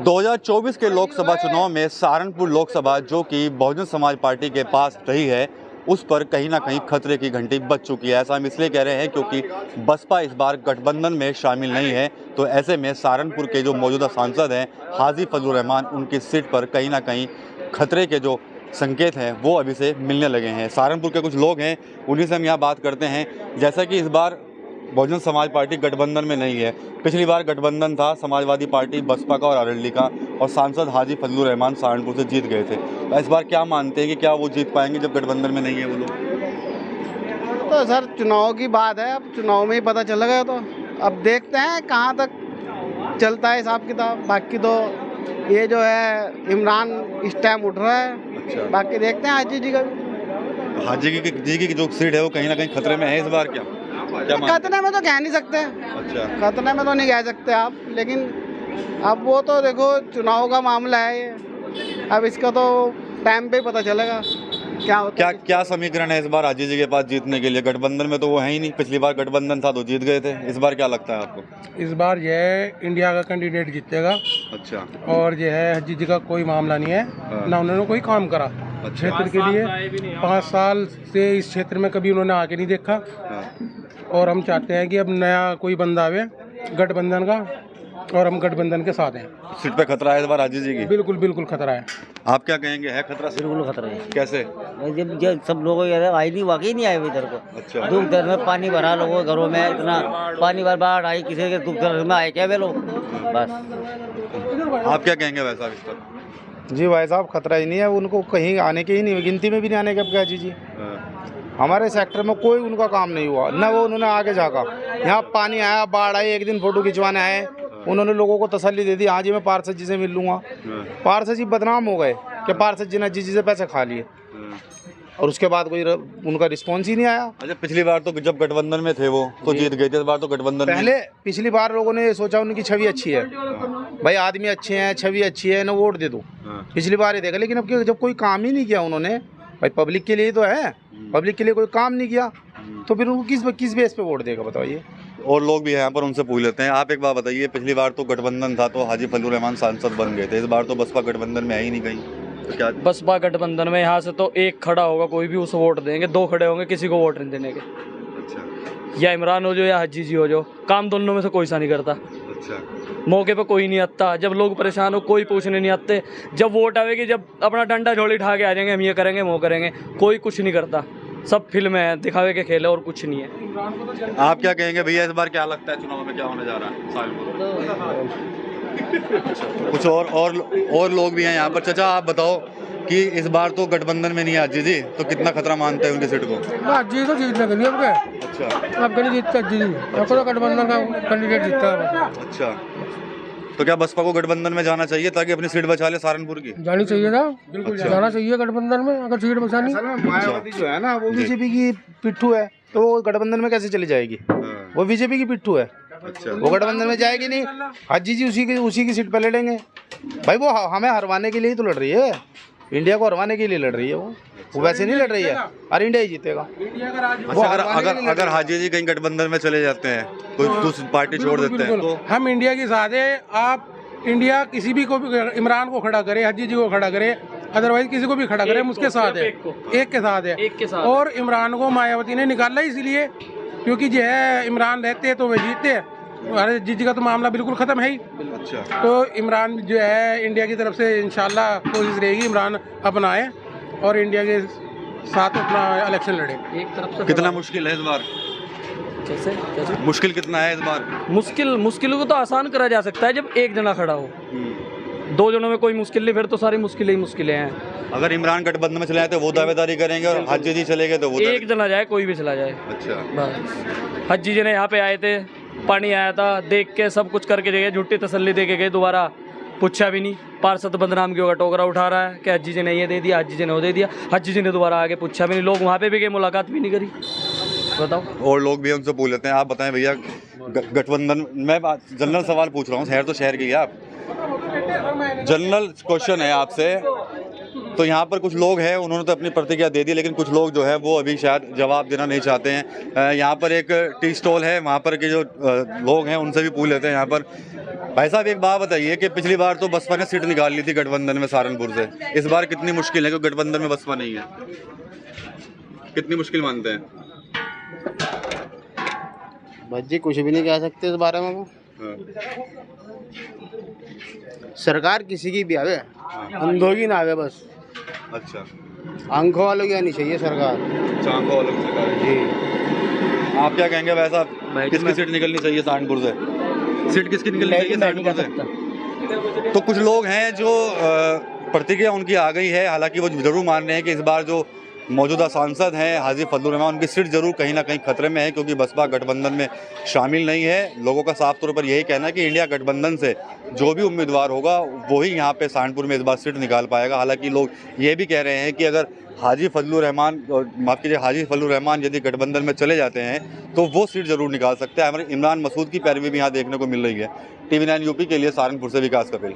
2024 के लोकसभा चुनाव में सहारनपुर लोकसभा जो कि बहुजन समाज पार्टी के पास रही है, उस पर कहीं ना कहीं खतरे की घंटी बज चुकी है। ऐसा हम इसलिए कह रहे हैं क्योंकि बसपा इस बार गठबंधन में शामिल नहीं है। तो ऐसे में सहारनपुर के जो मौजूदा सांसद हैं हाजी फजलुर रहमान, उनकी सीट पर कहीं ना कहीं खतरे के जो संकेत हैं वो अभी से मिलने लगे हैं। सहारनपुर के कुछ लोग हैं, उन्हीं से हम यहाँ बात करते हैं। जैसा कि इस बार बहुजन समाज पार्टी गठबंधन में नहीं है, पिछली बार गठबंधन था समाजवादी पार्टी, बसपा का और आरएलडी का, और सांसद हाजी फजलुर रहमान सहारनपुर से जीत गए थे। तो इस बार क्या मानते हैं कि क्या वो जीत पाएंगे जब गठबंधन में नहीं है वो लोग? तो सर चुनाव की बात है, अब चुनाव में ही पता चलेगा। तो अब देखते हैं कहाँ तक चलता है हिसाब किताब। बाकी तो ये जो है इमरान इस टाइम उठ रहा है। अच्छा, बाकी देखते हैं हाजी जी का भी। हाजी जी की जो सीट है वो कहीं ना कहीं खतरे में है इस बार। क्या खतरे में तो कह नहीं सकते। अच्छा, खतरे में तो नहीं कह सकते आप, लेकिन अब वो तो देखो चुनाव का मामला है ये। अब इसका तो टाइम पे ही पता चलेगा क्या होता है। क्या समीकरण है इस बार हाजी जी के पास जीतने के लिए? गठबंधन में तो वो है ही नहीं, पिछली बार गठबंधन था तो जीत गए थे। इस बार क्या लगता है आपको? इस बार जो है इंडिया का कैंडिडेट जीतेगा। अच्छा, और जो है हाजी जी का कोई मामला नहीं है, ना उन्होंने कोई काम करा क्षेत्र के लिए। 5 साल से इस क्षेत्र में कभी उन्होंने आके नहीं देखा। और हम चाहते हैं कि अब नया कोई बंदा आवे गठबंधन का, और हम गठबंधन के साथ हैं। सीट पे खतरा है इस बार हाजी जी की? बिल्कुल बिल्कुल खतरा है। आप क्या कहेंगे, है खतरा? बिल्कुल खतरा है। कैसे? जब सब लोगों आई नहीं, वाकई नहीं आए इधर को। अच्छा, दुख दर्द में पानी भरा लोगों के घरों में, इतना पानी बार आई, किसी के दुख दर्द में आए क्या वे लोग? बस आप क्या कहेंगे वैसा इस पर? जी भाई साहब, खतरा ही नहीं है उनको, कहीं आने के ही नहीं, गिनती में भी नहीं आने के। अब क्या जी हमारे सेक्टर में कोई उनका काम नहीं हुआ, न वो उन्होंने आगे जाकर। यहाँ पानी आया, बाढ़ आई, एक दिन फोटो खिंचवाने आए, उन्होंने लोगों को तसल्ली दे दी, हाँ जी मैं पार्षद जी से मिल लूँगा। पार्षद जी बदनाम हो गए कि पार्षद जी ने जी से पैसे खा लिए, और उसके बाद कोई उनका रिस्पॉन्स ही नहीं आया। अच्छा, पिछली बार तो जब गठबंधन में थे वो तो जीत गए थे, इस बार तो गठबंधन पहले पिछली बार लोगों ने सोचा उनकी छवि अच्छी है, भाई आदमी अच्छे हैं, छवि अच्छी है, ना वोट दे दो। पिछली बार ही देखा, लेकिन अब जब कोई काम ही नहीं किया उन्होंने, भाई पब्लिक के लिए तो है, पब्लिक के लिए कोई काम नहीं किया, तो फिर उनको किस बेस पे वोट देगा बताइए? और लोग भी यहाँ पर, उनसे पूछ लेते हैं। आप एक बात बताइए, पिछली बार तो गठबंधन था तो हाजी फजलुर रहमान सांसद बन गए थे, इस बार तो बसपा गठबंधन में है ही नहीं कहीं, तो क्या? बसपा गठबंधन में यहाँ से तो एक खड़ा होगा, कोई भी उसे वोट देंगे। 2 खड़े होंगे, किसी को वोट नहीं देने के। अच्छा, या इमरान हो जो या हाजी जी हो जो, काम दोनों में से कोई सा नहीं करता। अच्छा, मौके पे कोई नहीं आता, जब लोग परेशान हो कोई पूछने नहीं आते। जब वोट आवेगी, जब अपना डंडा झोली उठा के आ जाएंगे, हम ये करेंगे वो करेंगे, कोई कुछ नहीं करता। सब फिल्म है, दिखावे के खेल है और कुछ नहीं है। आप क्या कहेंगे भैया, इस बार क्या लगता है चुनाव में क्या होने जा रहा है साल? कुछ और लोग भी हैं यहाँ पर। चाचा आप बताओ कि इस बार तो गठबंधन में नहीं है हाजी जी, तो कितना खतरा मानते हैं उनकी सीट को? जी तो जीतने के लिए अब क्या, अच्छा, अब नहीं जीतता जी, तो गठबंधन का कैंडिडेट जीतता है। अच्छा, तो क्या बसपा को गठबंधन में जाना चाहिए ताकि अपनी सीट बचा ले सहारनपुर की? जानी चाहिए था, बिल्कुल जाना चाहिए गठबंधन में, अगर सीट बचानी। मायावती जो है ना, वो बीजेपी की पिट्ठू है, तो वो गठबंधन में कैसे चली जाएगी? वो बीजेपी की पिट्ठू है। अच्छा, वो गठबंधन में जाएगी नहीं। हाजी जी उसी की सीट पर लड़ेंगे। भाई वो हमें हरवाने के लिए ही तो लड़ रही है, इंडिया को हरवाने के लिए लड़ रही है। वो वैसे नहीं लड़ रही है, और इंडिया ही जीतेगा। अच्छा, अगर हाजी जी कहीं गठबंधन में चले जाते हैं, कोई दूसरी पार्टी छोड़ देते हैं तो? हम इंडिया के साथ है। आप इंडिया किसी भी को भी, इमरान को खड़ा करे, हाजी जी को खड़ा करे, अदरवाइज किसी को भी खड़ा करे, हम उसके साथ है, एक के साथ है। और इमरान को मायावती ने निकाला इसलिए क्योंकि जो है इमरान रहते तो वे जीतते। अरे जी का तो मामला बिल्कुल खत्म है ही। अच्छा, तो इमरान जो है इंडिया की तरफ से इंशाल्लाह कोशिश रहेगी इमरान अपना आए और इंडिया के साथ अपना इलेक्शन लड़े। एक तरफ से कितना मुश्किल है इस बार? कैसे मुश्किल कितना है इस बार? मुश्किल को तो आसान करा जा सकता है जब एक जना खड़ा हो। 2 जनों में कोई मुश्किल नहीं, फिर तो सारी मुश्किलें ही मुश्किलें हैं। अगर इमरान गठबंधन में चले जाए तो वो दावेदारी करेंगे, और हाजी जी चले गए तो वो एक जना जाए, कोई भी चला जाए। अच्छा, बस हाजी जी ने यहाँ पे आए थे, पानी आया था, देख के सब कुछ करके गए, झूठी तसल्ली दे के गए, दोबारा पूछा भी नहीं। पार्षद बदनाम की होगा, टोकरा उठा रहा है कि हाजी जी ने ये दे दिया, हाजी जी ने वो दे दिया। हाजी जी ने दोबारा आगे पूछा भी नहीं, लोग वहाँ पे भी गए, मुलाकात भी नहीं करी। बताओ, और लोग भी उनसे पूछ लेते हैं। आप बताएं भैया, गठबंधन, मैं जनरल सवाल पूछ रहा हूँ, शहर तो शहर की है आप, जनरल क्वेश्चन है आपसे तो यहाँ पर कुछ लोग हैं, उन्होंने तो अपनी प्रतिक्रिया दे दी, लेकिन कुछ लोग जो है वो अभी शायद जवाब देना नहीं चाहते हैं। यहाँ पर एक टी स्टॉल है, वहाँ पर के जो लोग हैं उनसे भी पूछ लेते हैं। यहाँ पर भाई साहब एक बात बताइए कि पिछली बार तो बसपा ने सीट निकाल ली थी गठबंधन में सहारनपुर से, इस बार कितनी मुश्किल है, क्योंकि गठबंधन में बसपा नहीं है, कितनी मुश्किल मानते हैं? भाजी कुछ भी नहीं कह सकते इस बारे में। सरकार किसी की भी आवे, अंधों की ना आवे बस। अच्छा, आंखों वालों की आनी चाहिए सरकार। आंखों वालों की सरकार जी। आप क्या कहेंगे भाई साहब, किसकी सीट निकलनी चाहिए सहारनपुर से? सीट किसकी निकलनी चाहिए सहारनपुर से? तो कुछ लोग हैं जो प्रतिक्रिया उनकी आ गई है, हालांकि वो जरूर मान रहे हैं कि इस बार जो मौजूदा सांसद हैं हाजी फजलुर रहमान, उनकी सीट जरूर कहीं ना कहीं खतरे में है, क्योंकि बसपा गठबंधन में शामिल नहीं है। लोगों का साफ तौर पर यही कहना है कि इंडिया गठबंधन से जो भी उम्मीदवार होगा वही यहाँ पे सहारनपुर में इस बार सीट निकाल पाएगा। हालांकि लोग ये भी कह रहे हैं कि अगर हाजी फजलुर रहमान यदि गठबंधन में चले जाते हैं तो वो सीट जरूर निकाल सकते हैं। हमारे इमरान मसूद की पैरवी भी यहाँ देखने को मिल रही है। TV9 यूपी के लिए सहारनपुर से विकास कपिल।